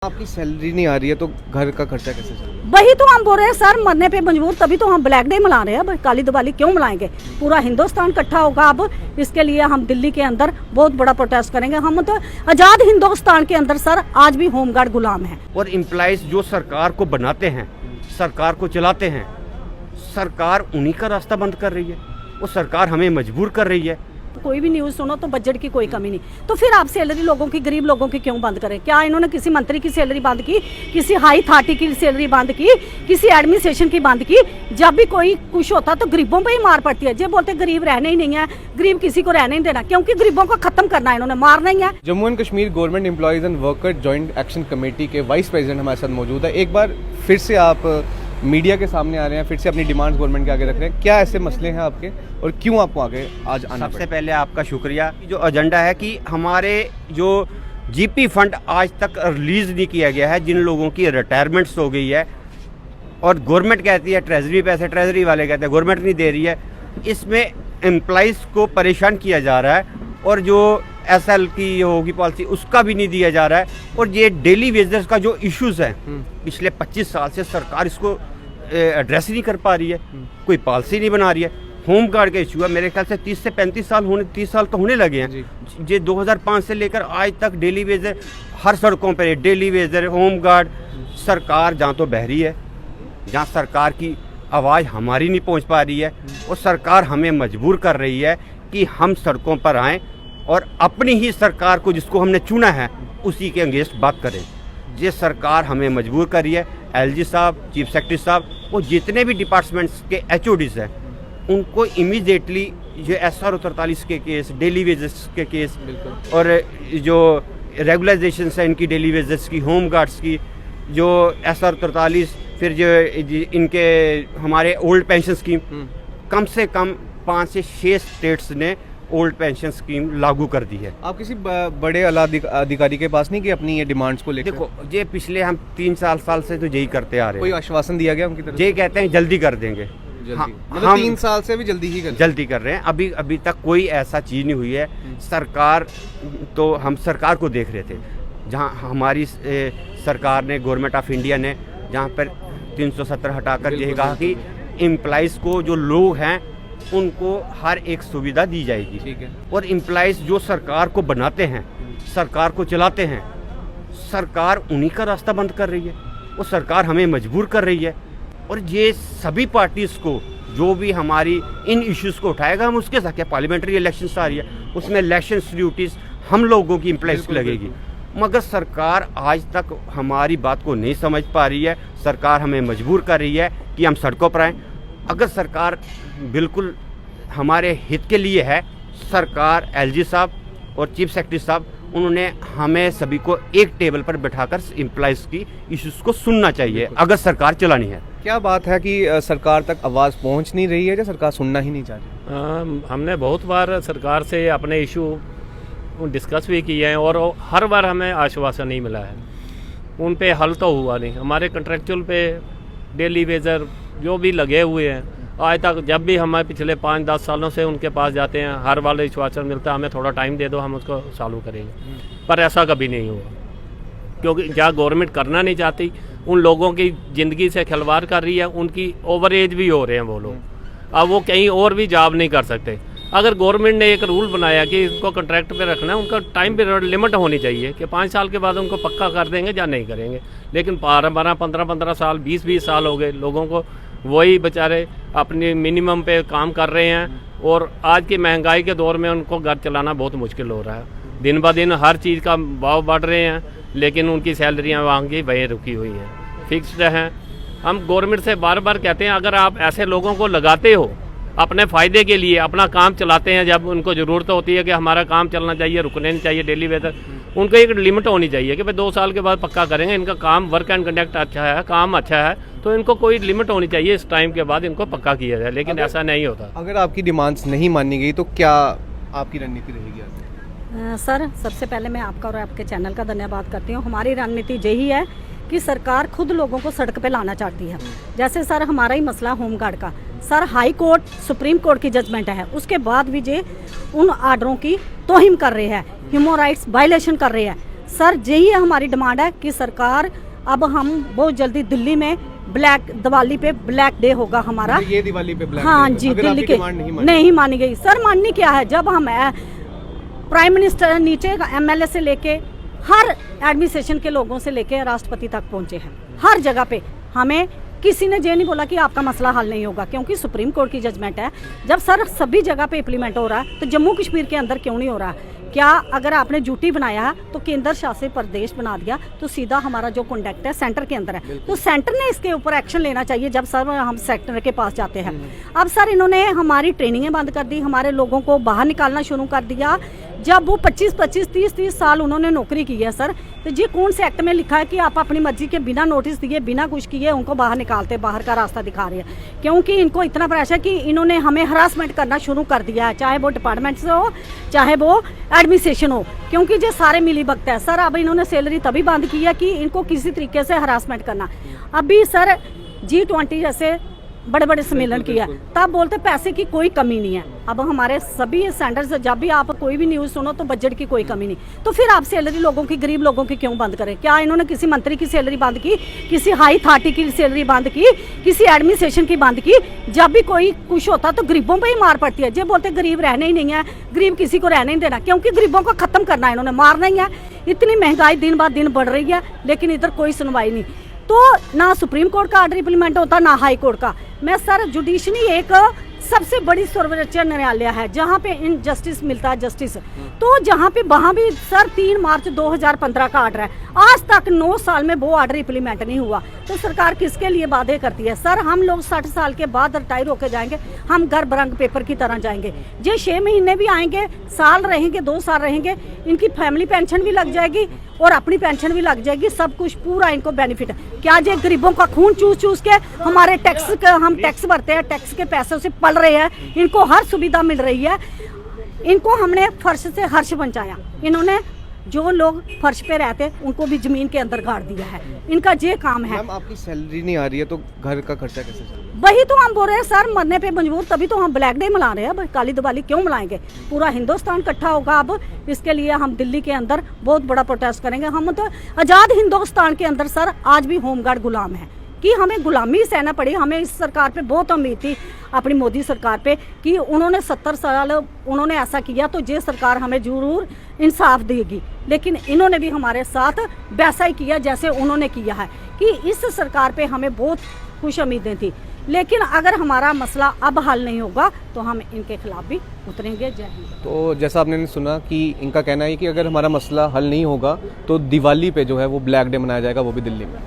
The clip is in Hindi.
आपकी सैलरी नहीं आ रही है तो घर का खर्चा कैसे चल रहा है? वही तो हम बोल रहे हैं सर, मरने पे मजबूर, तभी तो हम ब्लैक डे मना रहे हैं। अब काली दिवाली क्यों मनाएंगे? पूरा हिंदुस्तान इकट्ठा होगा। अब इसके लिए हम दिल्ली के अंदर बहुत बड़ा प्रोटेस्ट करेंगे। हम तो आजाद हिंदुस्तान के अंदर सर आज भी होमगार्ड गुलाम है। और एम्प्लॉइज जो सरकार को बनाते हैं, सरकार को चलाते हैं, सरकार उन्हीं का रास्ता बंद कर रही है। वो सरकार हमें मजबूर कर रही है। कोई भी न्यूज़ सुनो तो बजट की कोई कमी नहीं, तो फिर आप सैलरी लोगों की, गरीब लोगों की क्यों बंद करें? क्या इन्होंने किसी मंत्री की सैलरी बंद की, किसी हाई अथॉरिटी की सैलरी बंद की, किसी एडमिनिस्ट्रेशन की बंद की? जब भी कोई कुछ होता तो गरीबों पे ही मार पड़ती है। जो बोलते गरीब रहने ही नहीं है, गरीब किसी को रहने नहीं देना, क्योंकि गरीबों को खत्म करना है, इन्होंने मारना ही है। Jammu and Kashmir government employees and worker joint action committee के वाइस प्रेसिडेंट हमारे साथ मौजूद है। एक बार फिर से आप मीडिया के सामने आ रहे हैं, फिर से अपनी डिमांड्स गवर्नमेंट के आगे रख रहे हैं। क्या ऐसे मसले हैं आपके और क्यों आपको आगे आज आना सबसे पड़ा? पहले आपका शुक्रिया। जो एजेंडा है कि हमारे जो जीपी फंड आज तक रिलीज नहीं किया गया है, जिन लोगों की रिटायरमेंट्स हो गई है और गवर्नमेंट कहती है ट्रेजरी पैसे, ट्रेजरी वाले कहते हैं गवर्नमेंट नहीं दे रही है, इसमें एम्प्लॉइज़ को परेशान किया जा रहा है। और जो एसएल की होगी पॉलिसी उसका भी नहीं दिया जा रहा है। और ये डेली वेजेस का जो इश्यूज़ हैं, पिछले 25 साल से सरकार इसको एड्रेस नहीं कर पा रही है, कोई पॉलिसी नहीं बना रही है। होम गार्ड का इशू है, मेरे ख्याल से 30 से 35 साल होने, 30 साल तो होने लगे हैं। ये 2005 से लेकर आज तक डेली वेजर हर सड़कों पर डेली वेजर, होम गार्ड। सरकार जहाँ तो बहरी है, जहाँ सरकार की आवाज़ हमारी नहीं पहुँच पा रही है, और सरकार हमें मजबूर कर रही है कि हम सड़कों पर आएँ और अपनी ही सरकार को, जिसको हमने चुना है, उसी के अगेंस्ट बात करें। ये सरकार हमें मजबूर कर रही है। एलजी साहब, चीफ सेक्रेटरी साहब, वो जितने भी डिपार्टमेंट्स के एचओडीज़ हैं, उनको इमीडिएटली जो SR 43 के केस, डेली वेजेस के केस, और जो रेगुलाइजेशन है इनकी डेली वेजेस की, होम गार्ड्स की, जो SR 43, फिर जो इनके हमारे ओल्ड पेंशन स्कीम, कम से कम 5 से 6 स्टेट्स ने ओल्ड पेंशन स्कीम लागू कर दी है। आप किसी बड़े आला अधिकारी के पास नहीं कि अपनी ये डिमांड्स को लेकर? देखो, ये पिछले हम 3-4 साल से तो यही करते आ रहे हैं। कोई आश्वासन दिया गया उनकी तरफ? ये कहते हैं जल्दी कर देंगे। हाँ, मतलब 3 साल से भी जल्दी कर रहे हैं। अभी तक कोई ऐसा चीज़ नहीं हुई है। सरकार तो, हम सरकार को देख रहे थे, जहाँ हमारी सरकार ने, गवर्नमेंट ऑफ इंडिया ने, जहाँ पर 370 हटाकर यही कहा कि एम्प्लॉइज़ को, जो लोग हैं, उनको हर एक सुविधा दी जाएगी। ठीक है। और एम्प्लॉइज़ जो सरकार को बनाते हैं, सरकार को चलाते हैं, सरकार उन्हीं का रास्ता बंद कर रही है। वो सरकार हमें मजबूर कर रही है। और ये सभी पार्टीज़ को, जो भी हमारी इन इश्यूज़ को उठाएगा, हम उसके साथ, क्या पार्लियामेंट्री इलेक्शंस आ रही है, उसमें इलेक्शन ड्यूटीज़ हम लोगों की एम्प्लॉइज़ की लगेगी। मगर सरकार आज तक हमारी बात को नहीं समझ पा रही है। सरकार हमें मजबूर कर रही है कि हम सड़कों पर आएँ। अगर सरकार बिल्कुल हमारे हित के लिए है, सरकार, एलजी साहब और चीफ सेक्रेटरी साहब, उन्होंने हमें सभी को एक टेबल पर बैठाकर एम्प्लॉइज़ की इश्यूज़ को सुनना चाहिए, अगर सरकार चलानी है। क्या बात है कि सरकार तक आवाज़ पहुंच नहीं रही है, या सरकार सुनना ही नहीं चाह रही? हमने बहुत बार सरकार से अपने इशू डिस्कस भी किए हैं, और हर बार हमें आश्वासन नहीं मिला है। उन पे हल तो हुआ नहीं। हमारे कंट्रेक्चुअल पे डेली वेजर जो भी लगे हुए हैं, आज तक जब भी हमारे पिछले 5-10 सालों से उनके पास जाते हैं, हर बार आश्वासन मिलता है, हमें थोड़ा टाइम दे दो, हम उसको चालू करेंगे। पर ऐसा कभी नहीं हुआ, क्योंकि जहाँ गवर्नमेंट करना नहीं चाहती, उन लोगों की ज़िंदगी से खिलवाड़ कर रही है। उनकी ओवर एज भी हो रहे हैं वो लोग, अब वो कहीं और भी जॉब नहीं कर सकते। अगर गवर्नमेंट ने एक रूल बनाया कि इनको कॉन्ट्रैक्ट पे रखना है, उनका टाइम पीरियड लिमिट होनी चाहिए कि 5 साल के बाद उनको पक्का कर देंगे या नहीं करेंगे। लेकिन 12-12, 15-15 साल, 20-20 साल हो गए लोगों को, वही बेचारे अपनी मिनिमम पे काम कर रहे हैं। और आज की महंगाई के दौर में उनको घर चलाना बहुत मुश्किल हो रहा है। दिन ब दिन हर चीज़ का भाव बढ़ रहे हैं, लेकिन उनकी सैलरियाँ वहाँ की वहीं रुकी हुई हैं, फिक्स्ड हैं। हम गवर्नमेंट से बार बार कहते हैं, अगर आप ऐसे लोगों को लगाते हो अपने फ़ायदे के लिए, अपना काम चलाते हैं, जब उनको ज़रूरत होती है कि हमारा काम चलना चाहिए, रुकने नहीं चाहिए डेली वेजर, उनको एक लिमिट होनी चाहिए कि भाई 2 साल के बाद पक्का करेंगे। इनका काम, वर्क एंड कंडक्ट अच्छा है, काम अच्छा है, तो इनको कोई लिमिट होनी चाहिए, इस टाइम के बाद इनको पक्का किया जाए। लेकिन ऐसा नहीं होता। अगर आपकी डिमांड्स नहीं मानी गई तो क्या आपकी रणनीति रहेगी? सर, सबसे पहले मैं आपका और आपके चैनल का धन्यवाद करती हूँ। हमारी रणनीति यही है कि सरकार खुद लोगों को सड़क पे लाना चाहती है। जैसे सर हमारा ही मसला होमगार्ड का, sir high court, supreme court की जजमेंट है, उसके बाद भी जे उन आर्डरों की तोहिम कर रहे हैं, ह्यूमन राइट्स वायलेशन कर रहे हैं। सर यही हमारी डिमांड है कि सरकार अब हम बहुत जल्दी दिल्ली में ब्लैक दिवाली पे ब्लैक डे होगा हमारा। ये दिवाली पे ब्लैक हाँ डे जी, अगर दिल्ली आपकी के डिमांड नहीं मानी गई। सर माननी क्या है, जब हम प्राइम मिनिस्टर नीचे एमएलए से लेके हर एडमिनिस्ट्रेशन के लोगों से लेके राष्ट्रपति तक पहुंचे हैं, हर जगह पे हमें किसी ने ये नहीं बोला कि आपका मसला हल नहीं होगा, क्योंकि सुप्रीम कोर्ट की जजमेंट है। जब सर सभी जगह पे इम्प्लीमेंट हो रहा है तो जम्मू कश्मीर के अंदर क्यों नहीं हो रहा है? क्या अगर आपने ड्यूटी बनाया है तो केंद्र शासित प्रदेश बना दिया तो सीधा हमारा जो कॉन्टेक्ट है सेंटर के अंदर है, तो सेंटर ने इसके ऊपर एक्शन लेना चाहिए जब सर हम सेक्टर के पास जाते हैं। अब सर इन्होंने हमारी ट्रेनिंगें बंद कर दी, हमारे लोगों को बाहर निकालना शुरू कर दिया। जब वो 25-25, 30-30 साल उन्होंने नौकरी की है सर, तो ये कौन से एक्ट में लिखा है कि आप अपनी मर्जी के बिना नोटिस दिए बिना कुछ किए उनको बाहर निकालते, बाहर का रास्ता दिखा रहे हैं? क्योंकि इनको इतना प्रेशर कि इन्होंने हमें हरासमेंट करना शुरू कर दिया है, चाहे वो डिपार्टमेंट से हो चाहे वो एडमिनिस्ट्रेशन हो, क्योंकि ये सारे मिली भगत है सर। अब इन्होंने सैलरी तभी बंद की है कि इनको किसी तरीके से हरासमेंट करना। अभी सर G20 जैसे बड़े बड़े सम्मेलन किया, तब बोलते पैसे की कोई कमी नहीं है। अब हमारे सभी स्टैंडर्ड्स, जब भी आप कोई भी न्यूज़ सुनो तो बजट की कोई कमी नहीं, तो फिर आप सैलरी लोगों की, गरीब लोगों की क्यों बंद करें? क्या इन्होंने किसी मंत्री की सैलरी बंद की, किसी हाई अथॉरिटी की सैलरी बंद की, किसी एडमिनिस्ट्रेशन की बंद की? जब भी कोई कुछ होता तो गरीबों पर ही मार पड़ती है। जो बोलते गरीब रहने ही नहीं है, गरीब किसी को रहने नहीं देना, क्योंकि गरीबों को खत्म करना है, इन्होंने मारना ही है। इतनी महंगाई दिन बाद दिन बढ़ रही है, लेकिन इधर कोई सुनवाई नहीं। तो ना सुप्रीम कोर्ट का ऑर्डर इम्प्लीमेंट होता ना हाई कोर्ट का। मैं सर जुडिशरी एक सबसे बड़ी सर्वोच्च न्यायालय है जहाँ पे इनजस्टिस मिलता है जस्टिस, तो जहाँ पे वहाँ भी सर 3 मार्च 2015 का ऑर्डर है, आज तक 9 साल में वो ऑर्डर इम्प्लीमेंट नहीं हुआ। तो सरकार किसके लिए वादे करती है? सर हम लोग 60 साल के बाद रिटायर होकर जाएंगे, हम घर बरंग पेपर की तरह जाएंगे। ये 6 महीने भी आएंगे, साल रहेंगे, 2 साल रहेंगे, इनकी फैमिली पेंशन भी लग जाएगी और अपनी पेंशन भी लग जाएगी, सब कुछ पूरा इनको बेनिफिट है। क्या ये गरीबों का खून चूस चूस के हमारे टैक्स का, हम टैक्स भरते हैं, टैक्स के पैसों से पल रहे हैं, इनको हर सुविधा मिल रही है। इनको हमने फर्श से हर्ष बचाया, इन्होंने जो लोग फर्श पे रहते उनको भी जमीन के अंदर गाड़ दिया है। इनका ये काम है। मैम आपकी सैलरी नहीं आ रही है तो घर का खर्चा कैसे चल रहा है? वही तो हम बोल रहे हैं सर, मरने पे मजबूर, तभी तो हम ब्लैक डे मना रहे हैं। अब काली दिवाली क्यों मनाएंगे? पूरा हिंदुस्तान इकट्ठा होगा। अब इसके लिए हम दिल्ली के अंदर बहुत बड़ा प्रोटेस्ट करेंगे। हम तो आज़ाद हिंदुस्तान के अंदर सर आज भी होमगार्ड गुलाम है, कि हमें गुलामी सहना पड़ी। हमें इस सरकार पे बहुत उम्मीद थी, अपनी मोदी सरकार पे, कि उन्होंने 70 साल उन्होंने ऐसा किया तो ये सरकार हमें जरूर इंसाफ देगी। लेकिन इन्होंने भी हमारे साथ वैसा ही किया जैसे उन्होंने किया है, कि इस सरकार पे हमें बहुत खुश उम्मीदें थी। लेकिन अगर हमारा मसला अब हल नहीं होगा तो हम इनके खिलाफ भी उतरेंगे। जय हिंद। तो जैसा आपने सुना कि इनका कहना है कि अगर हमारा मसला हल नहीं होगा तो दिवाली पे जो है वो ब्लैक डे मनाया जाएगा, वो भी दिल्ली में।